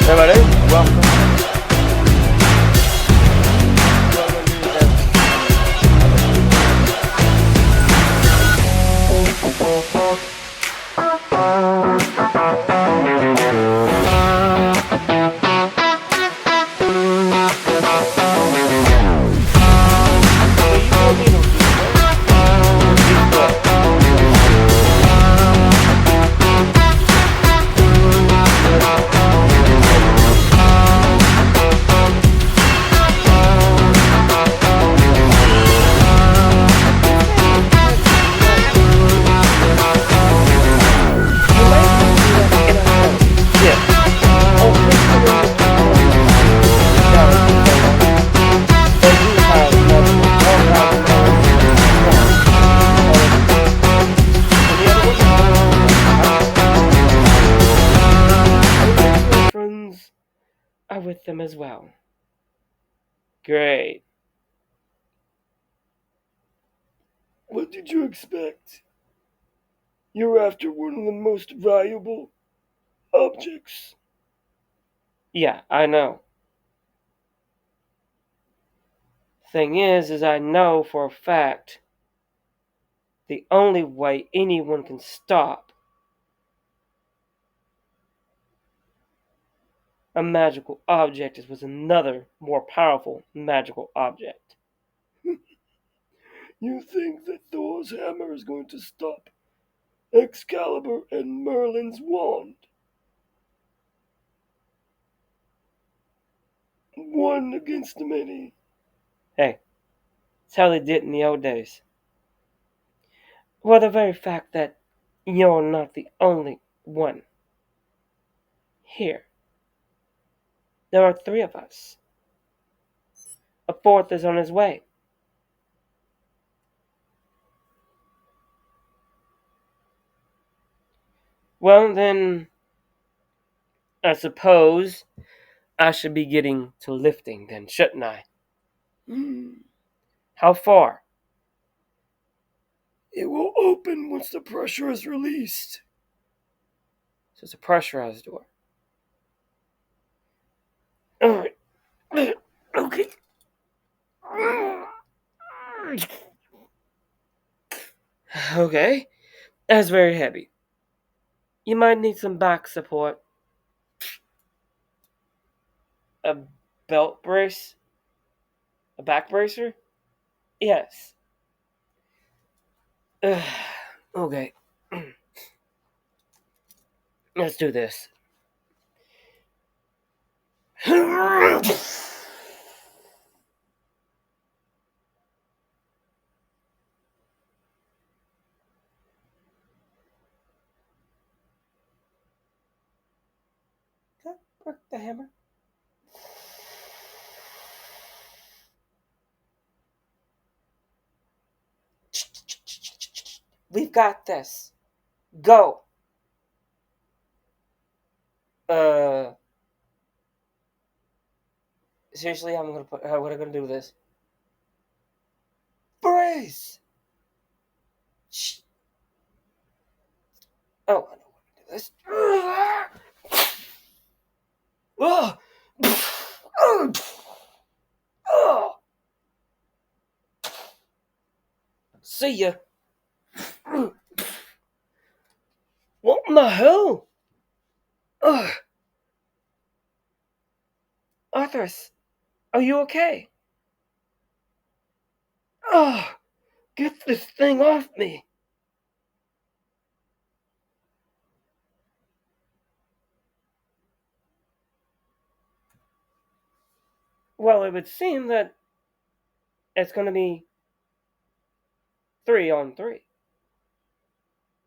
Everybody, welcome. Friends are with them as well. Great. What did you expect? You're after one of the most valuable objects. Yeah, I know. Thing is I know for a fact the only way anyone can stop a magical object is with another, more powerful magical object. You think that Thor's hammer is going to stop Excalibur and Merlin's wand? One against the many. Hey, it's how they did in the old days. Well, the very fact that you're not the only one here. There are three of us. A fourth is on his way. Well, then, I suppose I should be getting to lifting then, shouldn't I? How far? It will open once the pressure is released. So it's a pressurized door. Alright. Okay. Okay. That's very heavy. You might need some back support. A belt brace? A back bracer? Yes. Okay. Let's do this. Work the hammer. We've got this. Go. Uh. Seriously, I'm gonna put. What am I gonna do with this? Brace. Shh. Oh, I know what to do this. Oh. Oh. See ya. What in the hell? Ugh. Arthurs, are you okay? Oh, get this thing off me. Well, it would seem that it's going to be 3-on-3.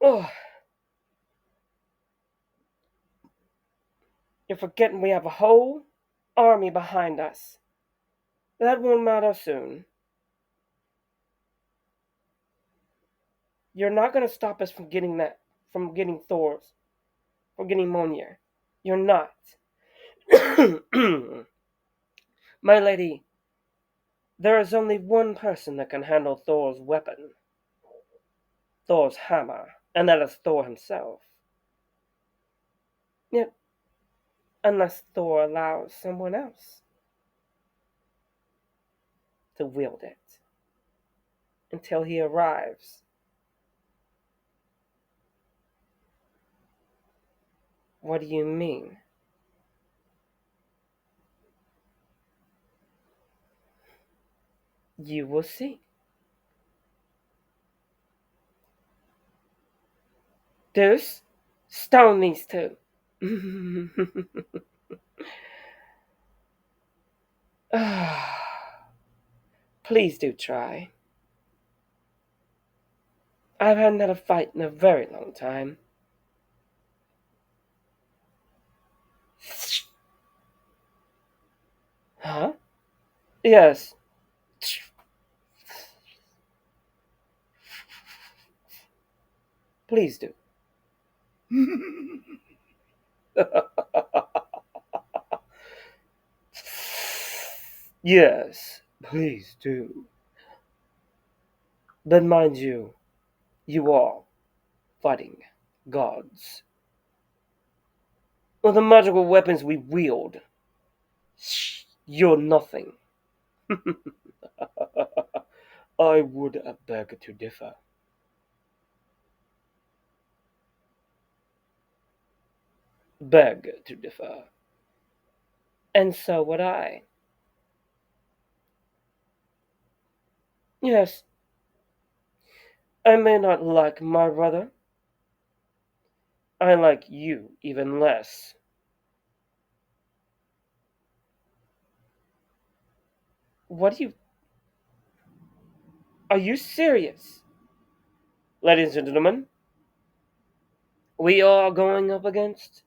Oh, you're forgetting we have a whole army behind us. That won't matter soon. You're not going to stop us from getting Thor's, from getting Mjolnir. You're not. My lady, there is only one person that can handle Thor's weapon. Thor's hammer, and that is Thor himself. Yet, unless Thor allows someone else to wield it until he arrives. What do you mean? You will see. Deuce, stone these two. Please do try. I haven't had a fight in a very long time. Huh? Yes. Please do. Yes, please do. But mind you, you are fighting gods. With the magical weapons we wield, you're nothing. I would beg to differ. Beg to differ. And so would I. Yes, I may not like my brother. I like you even less. What do you. Are you serious? Ladies and gentlemen, we are going up against,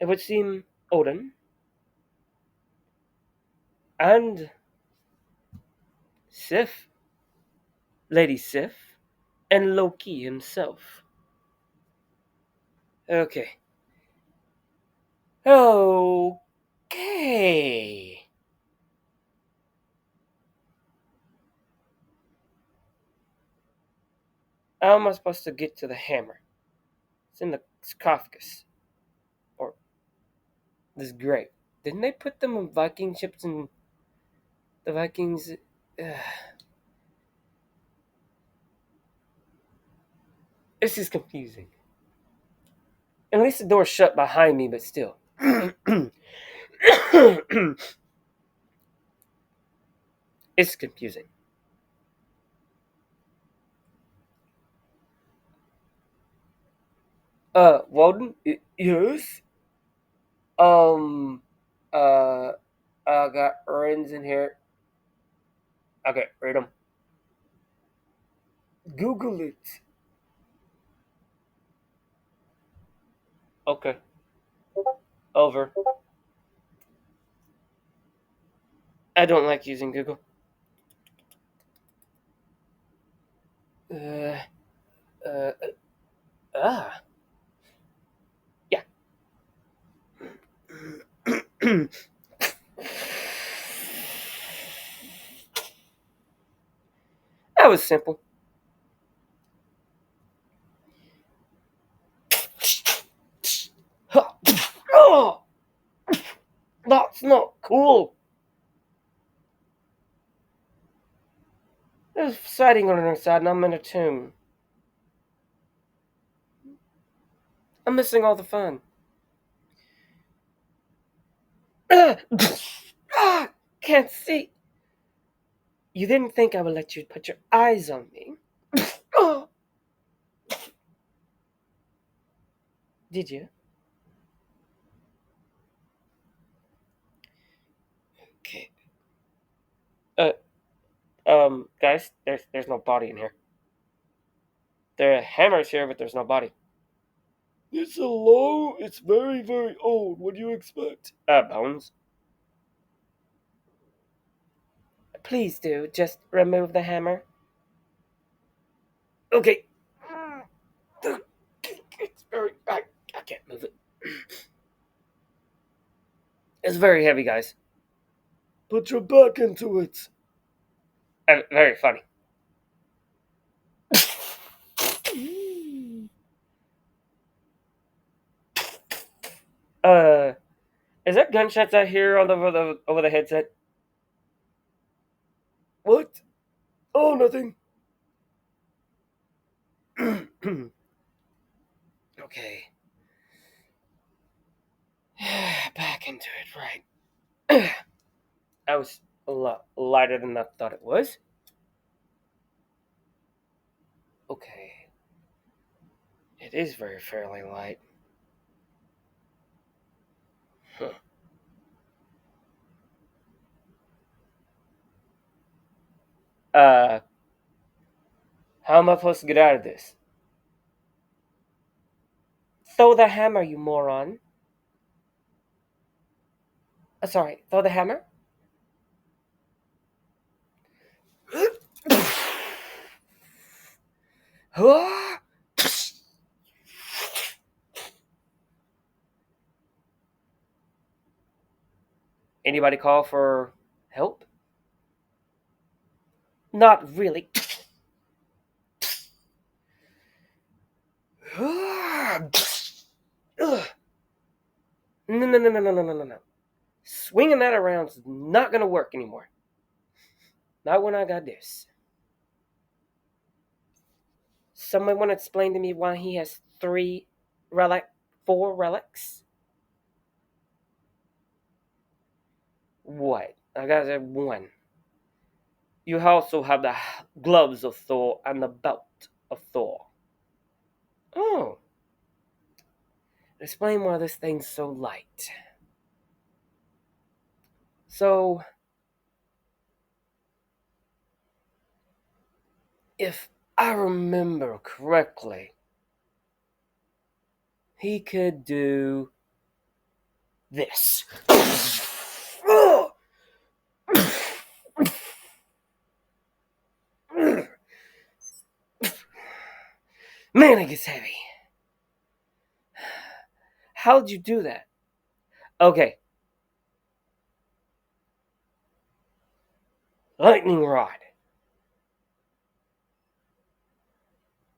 it would seem, Odin and Sif, Lady Sif, and Loki himself. Okay. Okay. How am I supposed to get to the hammer? It's in the sarcophagus. Or this grave. Didn't they put them on Viking ships and the Vikings? This is confusing. At least the door's shut behind me, but still. It's confusing. Walden? Yes? Um, uh, I got runs in here. Okay, read them. Google it. Okay, over. I don't like using Google. Uh, uh, ah, yeah. That was simple. Oh, that's not cool. There's siding on the other side, and I'm in a tomb. I'm missing all the fun. Ah, can't see. You didn't think I would let you put your eyes on me. Oh, did you? Okay. Uh, guys, there's no body in here. There are hammers here, but there's no body. It's a low. It's very, very old. What do you expect? Bones. Please do. Just remove the hammer. Okay. It's very. I can't move it. It's very heavy, guys. Put your back into it. Very funny. uh, Is that gunshots I hear on over the headset? What? Oh, nothing. Okay. Back into it, right. I was a lot lighter than I thought it was. Okay. It is very fairly light. Huh. Uh, how am I supposed to get out of this? Throw the hammer, you moron. Sorry, throw the hammer? Anybody call for help? Not really. Ugh. No, no, no, no, no, no, no, no, no. Swinging that around's not gonna work anymore. Not when I got this. Someone want to explain to me why he has four relics? What? I got that one. You also have the gloves of Thor and the belt of Thor. Oh, explain why this thing's so light. So, if I remember correctly, he could do this. Man, it gets heavy. How'd you do that? Okay, lightning rod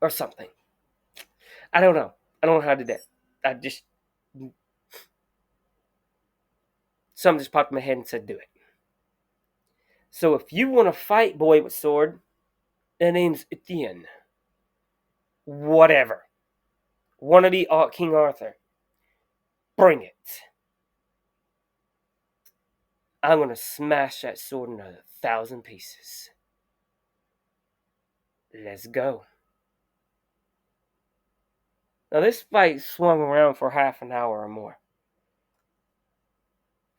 or something. I don't know. I don't know how to do that. I just something just popped in my head and said do it. So if you want to fight boy with sword, that name's Etienne. Whatever. Wanna be King Arthur? Bring it. I'm gonna smash that sword into 1,000 pieces. Let's go. Now this fight swung around for half an hour or more.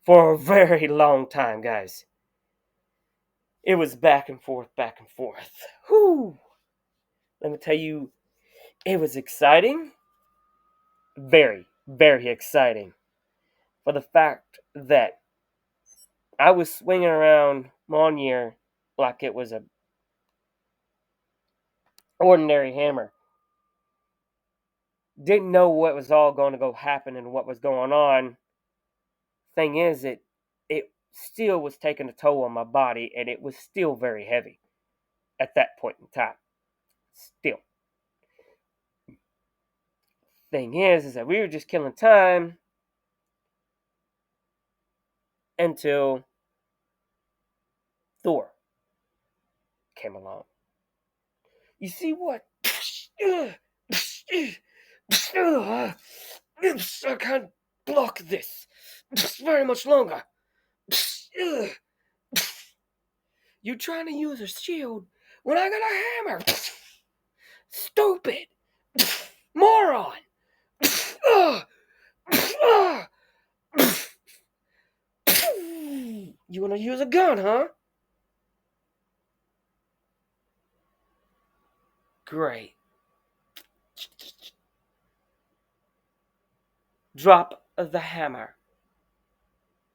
For a very long time, guys. It was back and forth, back and forth. Whew. Let me tell you, it was exciting. Very, very exciting. For the fact that I was swinging around Mjolnir like it was a ordinary hammer. Didn't know what was all going to go happen and what was going on. Thing is, it still was taking a toll on my body, and it was still very heavy at that point in time. Still, thing is that we were just killing time until Thor came along. You see what? I can't block this very much longer. You trying to use a shield when I got a hammer? Stupid! Moron! You wanna use a gun, huh? Great. Drop the hammer.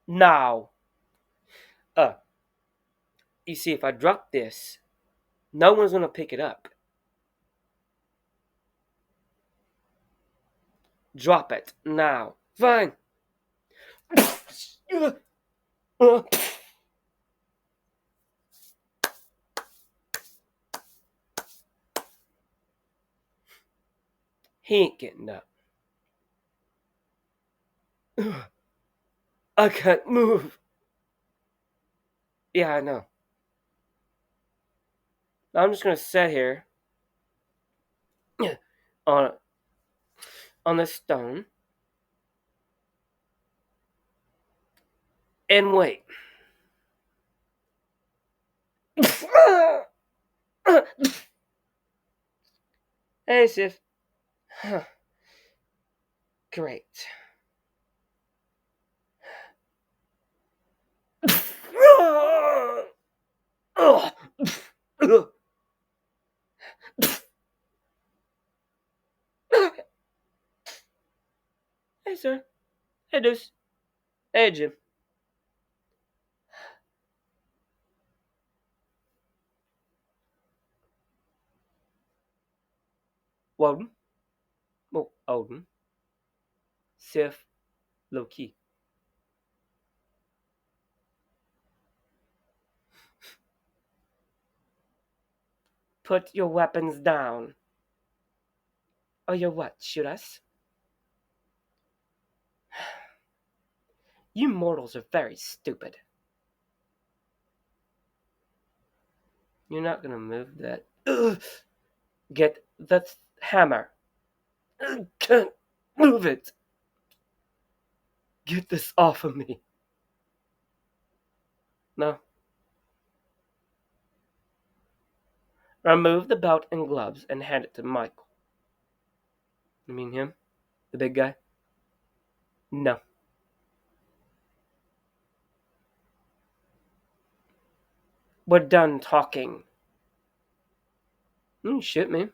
Now. Uh, you see, if I drop this, no one's gonna pick it up. Drop it. Now. Fine. He ain't getting up. I can't move. Yeah, I know. I'm just gonna sit here on on this stone and wait. Hey, Sif. Great. Hey, sir. Hey, Deuce. Hey, Jim. Woden. Oh, Odin. Sif. Loki. Put your weapons down. Or you what? Shoot us? You mortals are very stupid. You're not gonna move that. Ugh. Get the hammer. Can't move it. Get this off of me. No. Remove the belt and gloves and hand it to Michael. You mean him? The big guy? No. We're done talking. You shoot me.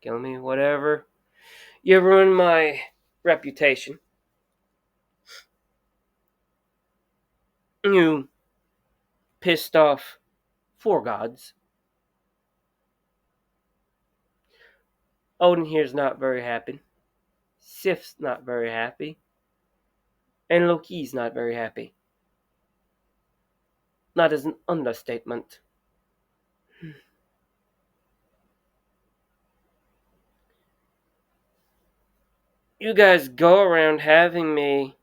Kill me, whatever. You ruined my reputation. You pissed off four gods. Odin here's not very happy. Sif's not very happy. And Loki's not very happy. That is an understatement. You guys go around having me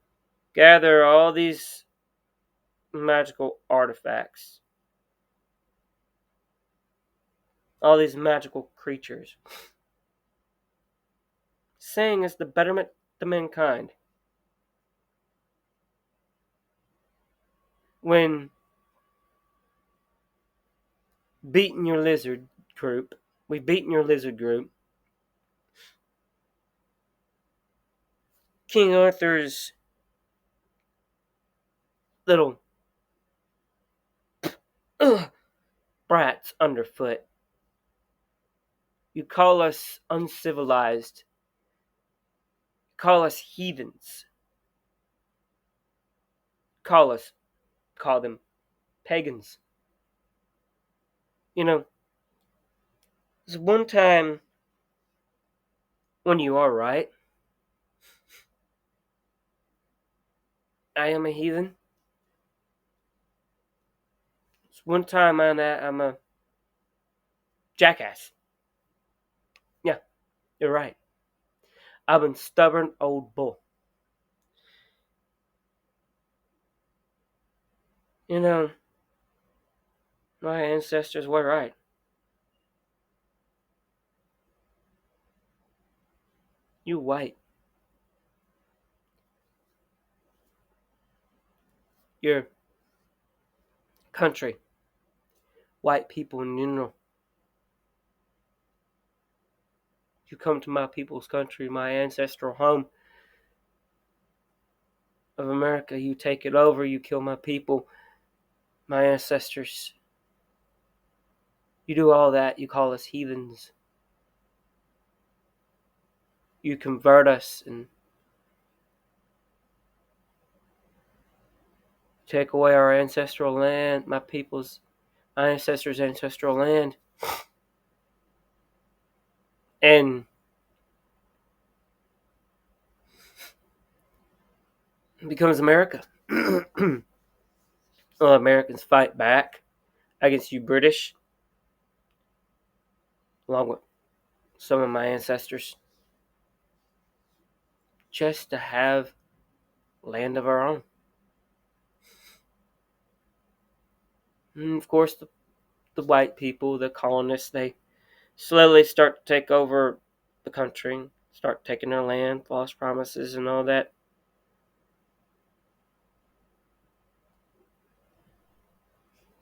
gather all these magical artifacts, all these magical creatures, saying it's the betterment to mankind. When beating your lizard group, we've beaten your lizard group. King Arthur's little ugh, brats underfoot. You call us uncivilized. You call us heathens. Call them pagans. You know, there's one time when you are right. I am a heathen. There's one time I'm a jackass. Yeah, you're right. I'm a stubborn old bull. You know, my ancestors were right. You white. Your country. White people in general. You come to my people's country, my ancestral home of America. You take it over. You kill my people, my ancestors. You do all that. You call us heathens. You convert us and take away our ancestral land, my ancestors' ancestral land, and it becomes America. Well, Americans fight back against you British, along with some of my ancestors, just to have land of our own. And of course, the white people, the colonists, they slowly start to take over the country, start taking their land, false promises, and all that.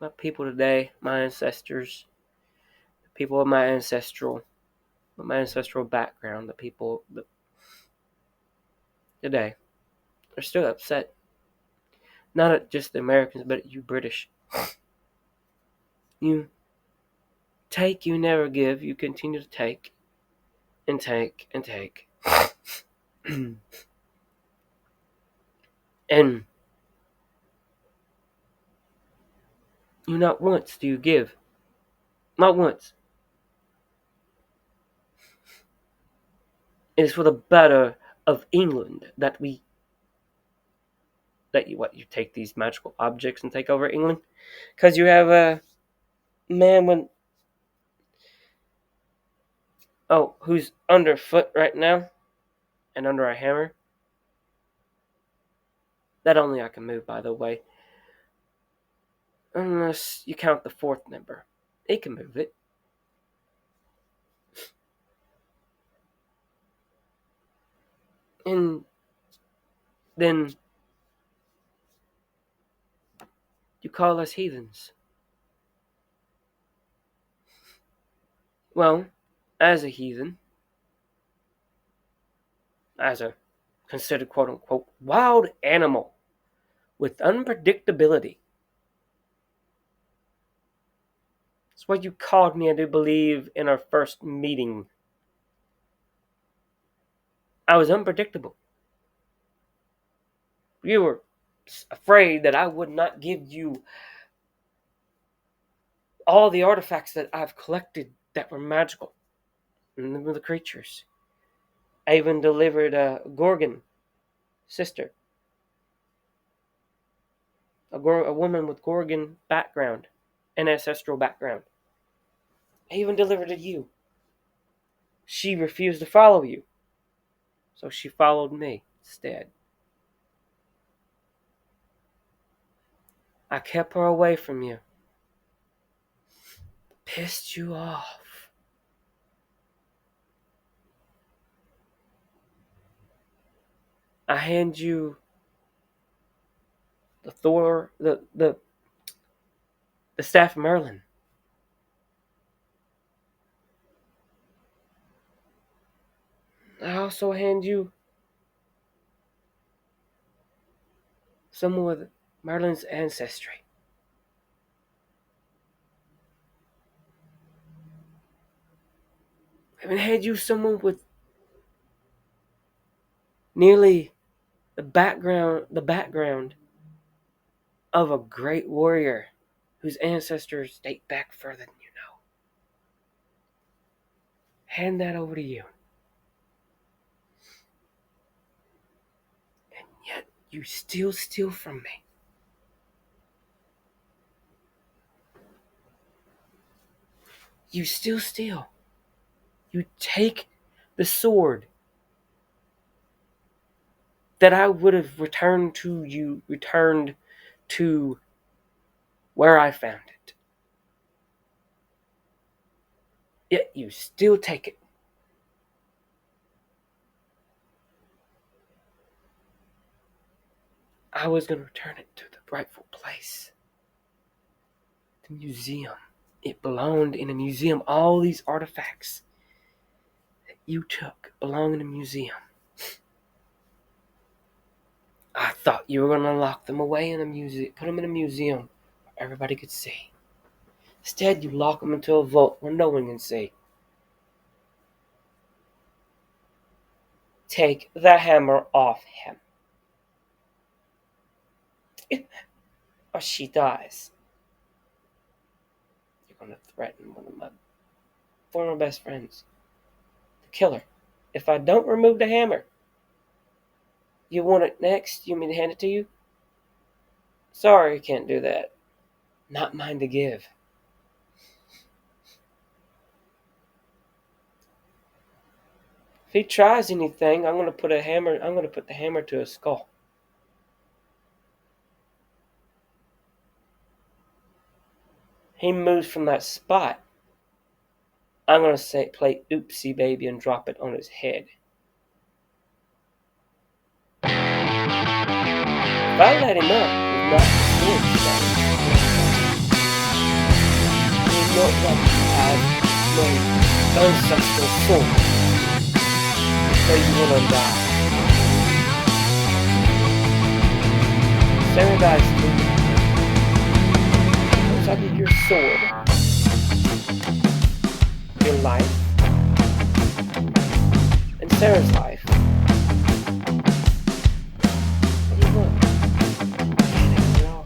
But people today, my ancestors, people of my ancestral background, the people that today are still upset. Not at just the Americans, but at you British. You take, you never give. You continue to take and take and take. And you not once do you give. Not once. It is for the better of England that you take these magical objects and take over England, because you have a man who's underfoot right now and under a hammer. That only I can move, by the way, unless you count the fourth member. He can move it. And then you call us heathens. Well, as a heathen, as a considered quote unquote wild animal with unpredictability. That's what you called me, I do believe, in our first meeting. I was unpredictable. You were afraid that I would not give you all the artifacts that I've collected that were magical. And the creatures. I even delivered a Gorgon sister. A woman with Gorgon background. An ancestral background. I even delivered it to you. She refused to follow you. So she followed me instead. I kept her away from you. Pissed you off. I hand you the Thor, the staff of Merlin. I also hand you someone with Merlin's ancestry. I even hand you someone with nearly the background of a great warrior whose ancestors date back further than you know. Hand that over to you. And yet you still steal from me. You still steal. You take the sword that I would have returned to where I found it. Yet you still take it. I was going to return it to the rightful place. The museum. It belonged in a museum. All these artifacts that you took belong in a museum. I thought you were going to lock them away in a museum, put them in a museum where everybody could see. Instead, you lock them into a vault where no one can see. Take the hammer off him, or she dies. You're going to threaten one of my former best friends to kill her. If I don't remove the hammer, you want it next? You want me to hand it to you? Sorry, I can't do that. Not mine to give. If he tries anything, I'm going to put the hammer to his skull. he moves from that spot, I'm going to play Oopsie Baby and drop it on his head. If I let him up with not the sword today, he will not have no ancestral sword, so you will die. Samurais too. Once I get your sword, your life, and Sarah's life, what do you want? Can't have it all.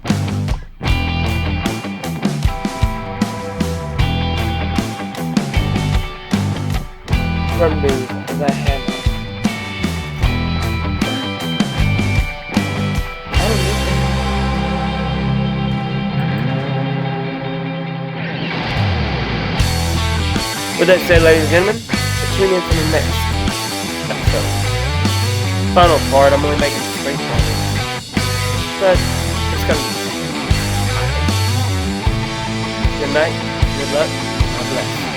Remove the hammer. With that said, ladies and gentlemen, tune in for the next episode. Final part, I'm only making it straight forward, but it's gonna be. Good night, good luck, God bless.